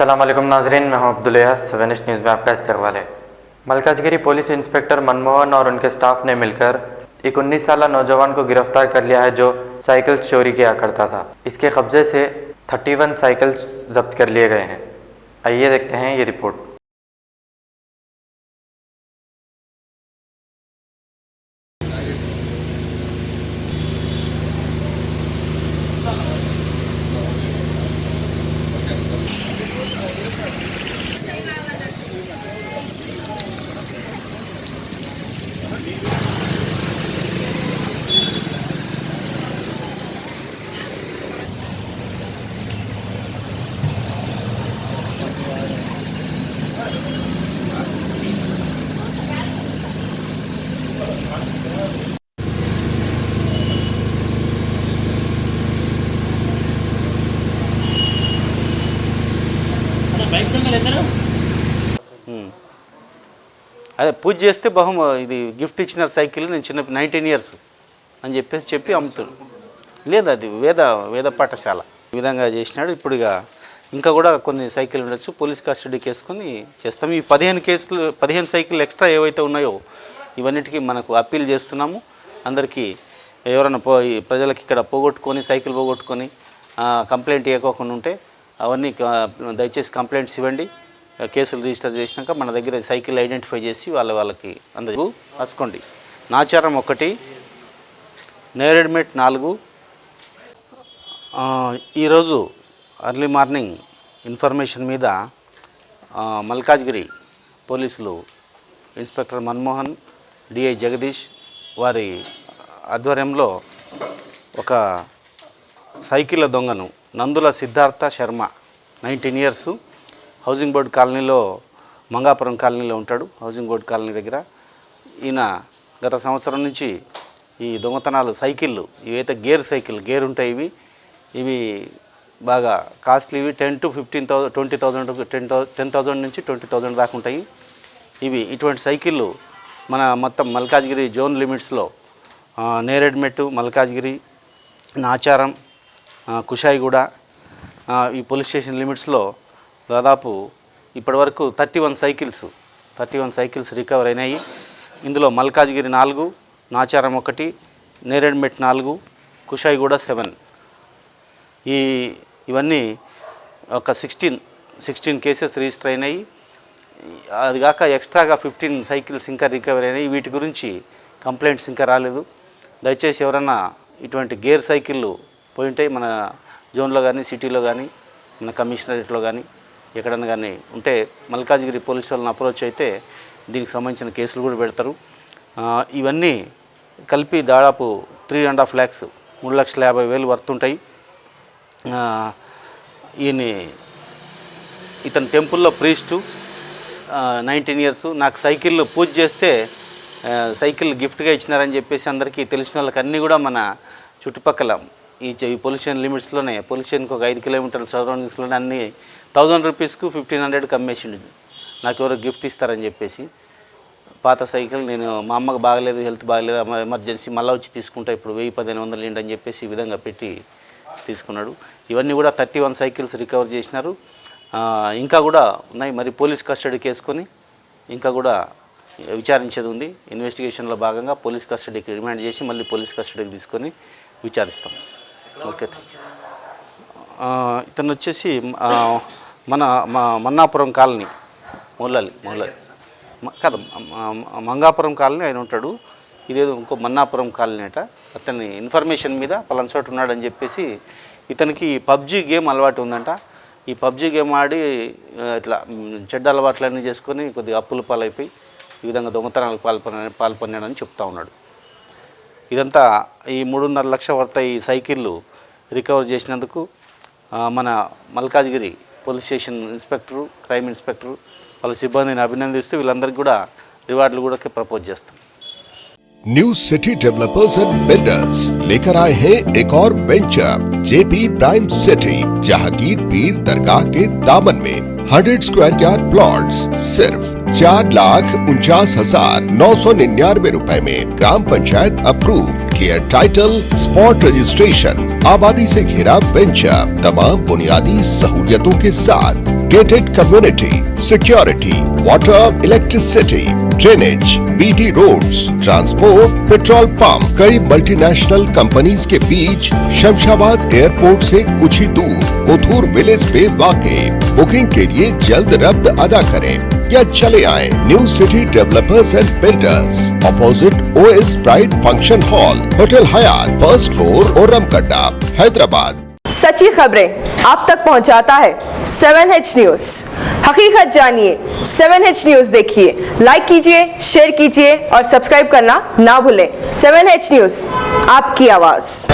अस्सलाम वालेकुम नाजरीन, मैं हूं अब्दुल सेवन न्यूज़ में आपका इस्तकबाल है। मलकाजगिरी पुलिस इंस्पेक्टर मनमोहन और उनके स्टाफ ने मिलकर एक 19 साल नौजवान को गिरफ्तार कर लिया है जो साइकिल चोरी किया करता था। इसके कब्जे से 31 साइकिल जब्त कर लिए गए हैं। आइए देखते हैं ये रिपोर्ट। అదే పూజ చేస్తే ఇది గిఫ్ట్ ఇచ్చిన సైకిల్ నేను చిన్న 19 ఇయర్స్ అని చెప్పి అమ్ముతాడు. లేదు, అది వేద పాఠశాల ఈ విధంగా చేసినాడు. ఇప్పుడు ఇంకా కూడా కొన్ని సైకిల్ ఉండొచ్చు, పోలీస్ కస్టడీకి వేసుకొని చేస్తాం. ఈ 15 సైకిల్ ఎక్స్ట్రా ఏవైతే ఉన్నాయో ఇవన్నిటికీ మనకు అప్పీల్ చేస్తున్నాము. అందరికీ ఎవరైనా ప్రజలకు ఇక్కడ సైకిల్ పోగొట్టుకొని కంప్లైంట్ ఇవ్వకుండా ఉంటే అవన్నీ దయచేసి కంప్లైంట్స్ ఇవ్వండి. కేసులు రిజిస్టర్ చేసినాక మన దగ్గర సైకిల్ ఐడెంటిఫై చేసి వాళ్ళకి అందరూ రాసుకోండి. నాచారం 1, నేరేడ్మెట్ 4. ఈరోజు ఎర్లీ మార్నింగ్ ఇన్ఫర్మేషన్ మీద మల్కాజ్గిరి పోలీసులు ఇన్స్పెక్టర్ మన్మోహన్, డిఐ జగదీష్ వారి ఆధ్వర్యంలో ఒక సైకిళ్ళ దొంగను Nandula Siddhartha Sharma 19 years housing board కాలనీలో మంగాపురం కాలనీలో ఉంటాడు. హౌసింగ్ బోర్డ్ కాలనీ దగ్గర ఈయన గత సంవత్సరం నుంచి ఈ దొంగతనాలు సైకిళ్ళు ఇవైతే గేర్ ఉంటాయి, ఇవి బాగా కాస్ట్లీవి 10,000 to 15,000 10,000 నుంచి 20,000 దాకా ఉంటాయి. ఇటువంటి సైకిళ్ళు మన మొత్తం మల్కాజ్గిరి జోన్ లిమిట్స్లో నేరేడ్మెట్టు, మల్కాజ్గిరి, నాచారం, కుషాయిగూడ ఈ పోలీస్ స్టేషన్ లిమిట్స్లో దాదాపు ఇప్పటివరకు 31 సైకిల్స్ రికవర్ అయినాయి. ఇందులో మల్కాజ్గిరి 4, నాచారం 1, నేరేడ్మెట్ 4, కుషాయిగూడ 7. ఇవన్నీ ఒక 16 కేసెస్ రిజిస్టర్ అయినాయి. అది కాక ఎక్స్ట్రాగా 15 సైకిల్స్ ఇంకా రికవర్ అయినాయి. వీటి గురించి కంప్లైంట్స్ ఇంకా రాలేదు. దయచేసి ఎవరన్నా ఇటువంటి గేర్ సైకిళ్ళు పోయింటే మన జోన్లో కానీ, సిటీలో కానీ, మన కమిషనరేట్లో కానీ ఎక్కడన్నా కానీ ఉంటే మల్కాజ్గిరి పోలీస్ వాళ్ళని అప్రోచ్ అయితే దీనికి సంబంధించిన కేసులు కూడా పెడతారు. ఇవన్నీ కలిపి దాదాపు 3.5 lakhs 3,50,000 వర్త్ ఉంటాయి. ఇతని టెంపుల్లో ప్రీస్టు 19 ఇయర్స్. నాకు సైకిళ్ళు పూజ చేస్తే సైకిల్ గిఫ్ట్గా ఇచ్చినారని చెప్పేసి అందరికీ తెలిసిన వాళ్ళకి అన్నీ కూడా మన చుట్టుపక్కల ఈ పొల్యూషన్ లిమిట్స్లోనే పొల్యూషన్కి ఒక 5 కిలోమీటర్ల సరౌండింగ్స్లోనే అన్నీ 1,000 రూపీస్కు 1,500 అమ్మేసిండు. నాకు ఎవరో గిఫ్ట్ ఇస్తారని చెప్పేసి పాత సైకిల్ నేను మా అమ్మకు బాగలేదు, హెల్త్ బాగలేదు, ఎమర్జెన్సీ మళ్ళీ వచ్చి తీసుకుంటా, ఇప్పుడు 1,000-1,500 ఏంటి అని చెప్పేసి ఈ విధంగా పెట్టి తీసుకున్నాడు. ఇవన్నీ కూడా 31 సైకిల్స్ రికవర్ చేసినారు. ఇంకా కూడా ఉన్నాయి. మరి పోలీస్ కస్టడీకి వేసుకొని ఇంకా కూడా విచారించేది ఉంది. ఇన్వెస్టిగేషన్లో భాగంగా పోలీస్ కస్టడీకి రిమాండ్ చేసి మళ్ళీ పోలీస్ కస్టడీకి తీసుకొని విచారిస్తాం. ఓకే. ఇతను వచ్చేసి మన మన్నాపురం కాలనీ మొల్లలి కాదు, మంగాపురం కాలనీ ఆయన ఉంటాడు. ఇదేదో ఇంకో మన్నాపురం కాలనీ అట. అతని ఇన్ఫర్మేషన్ మీద పలానా చోట ఉన్నాడని చెప్పేసి ఇతనికి పబ్జీ గేమ్ అలవాటు ఉందంట. ఈ పబ్జీ గేమ్ ఆడి ఇట్లా చెడ్డ అలవాట్లన్నీ చేసుకొని కొద్దిగా అప్పుల పాలైపోయి ఈ విధంగా దొంగతనాలకు పాల్పొన్నాడని చెప్తా ఉన్నాడు. ఇదంతా ఈ 3.5 లక్షల వర్త ఈ సైకిళ్ళు రికవర్ చేసినందుకు మన Malkajgiri police station inspector, crime inspector వాళ్ళ సిబ్బందిని అభినందిస్తూ వీళ్ళందరికీ కూడా రివార్డులు కూడా ప్రపోజ్ చేస్తాం. New city developers and builders लेकर आए हैं एक और venture JP prime city, Jahangir पीर दरगाह के दामन में 100 स्क्वायर यार्ड प्लॉट्स सिर्फ 4,49,999 रुपए में। ग्राम panchayat approve, clear title, spot registration, आबादी से घिरा वेंचर, तमाम बुनियादी सहूलियतों के साथ। gated community, security, water, electricity, drainage, BT roads, transport, petrol pump, कई मल्टीनेशनल कंपनीज के बीच शमशाबाद एयरपोर्ट से कुछ ही दूर कोथूर विलेज पे वाक़े। बुकिंग के लिए जल्द रब्त अदा करें या चले आए new city developers and builders, opposite OS pride function hall, hotel Hyatt, first floor, Oramakadda, Hyderabad. सच्ची खबरें आप तक पहुंचाता है 7H न्यूज। हकीकत जानिए, 7H न्यूज देखिए, लाइक कीजिए, शेयर कीजिए और सब्सक्राइब करना ना भूलें। 7H न्यूज, आपकी आवाज।